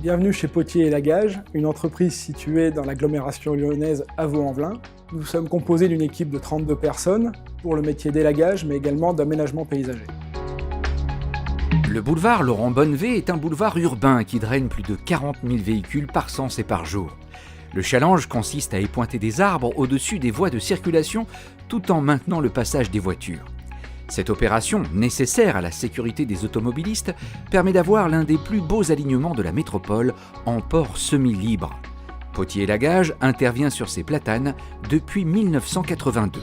Bienvenue chez Potier et Lagage, une entreprise située dans l'agglomération lyonnaise à Vaux-en-Velin. Nous sommes composés d'une équipe de 32 personnes pour le métier d'élagage, mais également d'aménagement paysager. Le boulevard Laurent Bonnevé est un boulevard urbain qui draine plus de 40 000 véhicules par sens et par jour. Le challenge consiste à épointer des arbres au-dessus des voies de circulation tout en maintenant le passage des voitures. Cette opération, nécessaire à la sécurité des automobilistes, permet d'avoir l'un des plus beaux alignements de la métropole en port semi-libre. Potier et Lagage intervient sur ces platanes depuis 1982.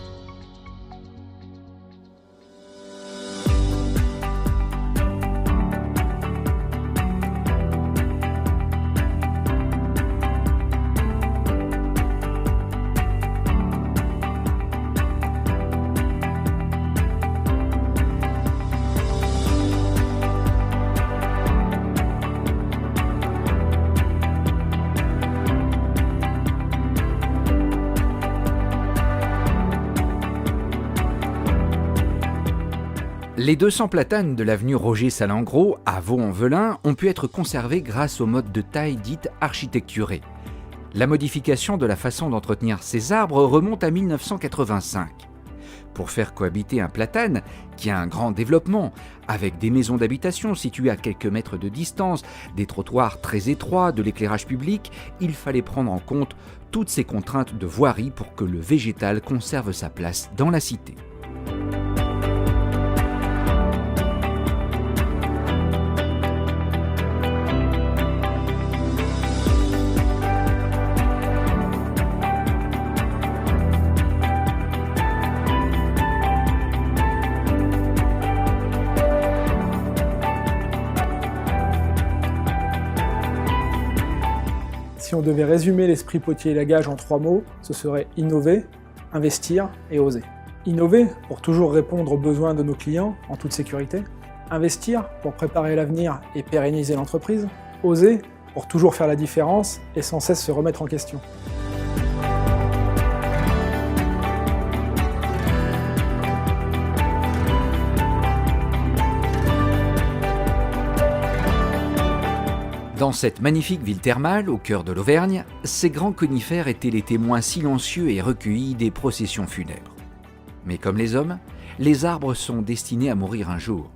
Les 200 platanes de l'avenue Roger-Salengro à Vaux-en-Velin ont pu être conservées grâce au mode de taille dite architecturée. La modification de la façon d'entretenir ces arbres remonte à 1985. Pour faire cohabiter un platane, qui a un grand développement, avec des maisons d'habitation situées à quelques mètres de distance, des trottoirs très étroits, de l'éclairage public, il fallait prendre en compte toutes ces contraintes de voirie pour que le végétal conserve sa place dans la cité. Si on devait résumer l'esprit Potier et Lagage en 3 mots, ce serait innover, investir et oser. Innover pour toujours répondre aux besoins de nos clients en toute sécurité. Investir pour préparer l'avenir et pérenniser l'entreprise. Oser pour toujours faire la différence et sans cesse se remettre en question. Dans cette magnifique ville thermale, au cœur de l'Auvergne, ces grands conifères étaient les témoins silencieux et recueillis des processions funèbres. Mais comme les hommes, les arbres sont destinés à mourir un jour.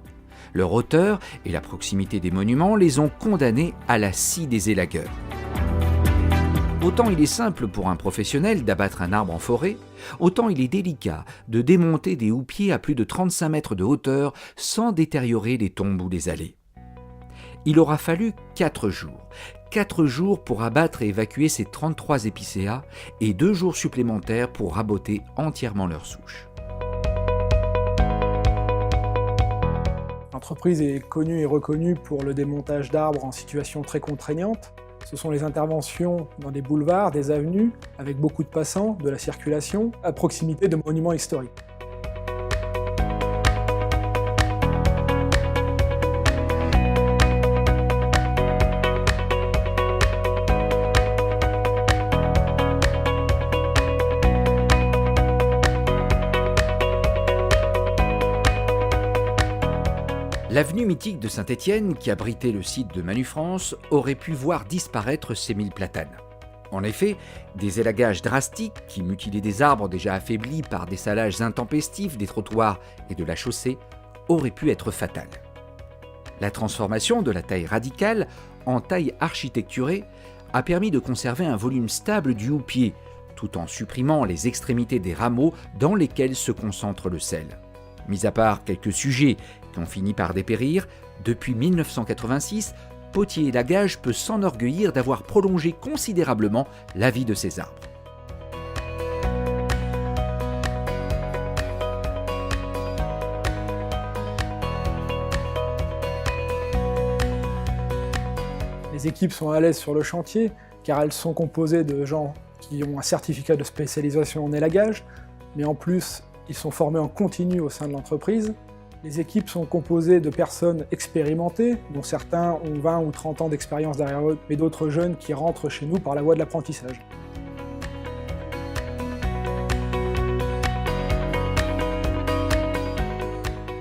Leur hauteur et la proximité des monuments les ont condamnés à la scie des élagueurs. Autant il est simple pour un professionnel d'abattre un arbre en forêt, autant il est délicat de démonter des houppiers à plus de 35 mètres de hauteur sans détériorer les tombes ou les allées. Il aura fallu 4 jours. 4 jours pour abattre et évacuer ces 33 épicéas et 2 jours supplémentaires pour raboter entièrement leurs souches. L'entreprise est connue et reconnue pour le démontage d'arbres en situation très contraignante. Ce sont les interventions dans des boulevards, des avenues, avec beaucoup de passants, de la circulation, à proximité de monuments historiques. L'avenue mythique de Saint-Étienne, qui abritait le site de Manufrance, aurait pu voir disparaître ces 1000 platanes. En effet, des élagages drastiques qui mutilaient des arbres déjà affaiblis par des salages intempestifs des trottoirs et de la chaussée auraient pu être fatales. La transformation de la taille radicale en taille architecturée a permis de conserver un volume stable du houppier, tout en supprimant les extrémités des rameaux dans lesquels se concentre le sel. Mis à part quelques sujets qui ont fini par dépérir, depuis 1986, Potier et Lagage peut s'enorgueillir d'avoir prolongé considérablement la vie de ces arbres. Les équipes sont à l'aise sur le chantier, car elles sont composées de gens qui ont un certificat de spécialisation en élagage, mais en plus, ils sont formés en continu au sein de l'entreprise. Les équipes sont composées de personnes expérimentées, dont certains ont 20 ou 30 ans d'expérience derrière eux, mais d'autres jeunes qui rentrent chez nous par la voie de l'apprentissage.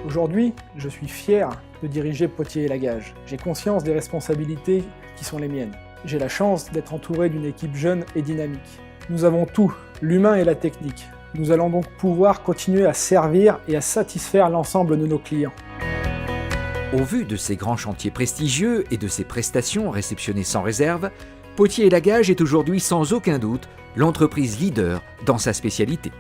Aujourd'hui, je suis fier de diriger Potier et Lagage. J'ai conscience des responsabilités qui sont les miennes. J'ai la chance d'être entouré d'une équipe jeune et dynamique. Nous avons tout, l'humain et la technique. Nous allons donc pouvoir continuer à servir et à satisfaire l'ensemble de nos clients. Au vu de ces grands chantiers prestigieux et de ses prestations réceptionnées sans réserve, Potier & Lagage est aujourd'hui sans aucun doute l'entreprise leader dans sa spécialité.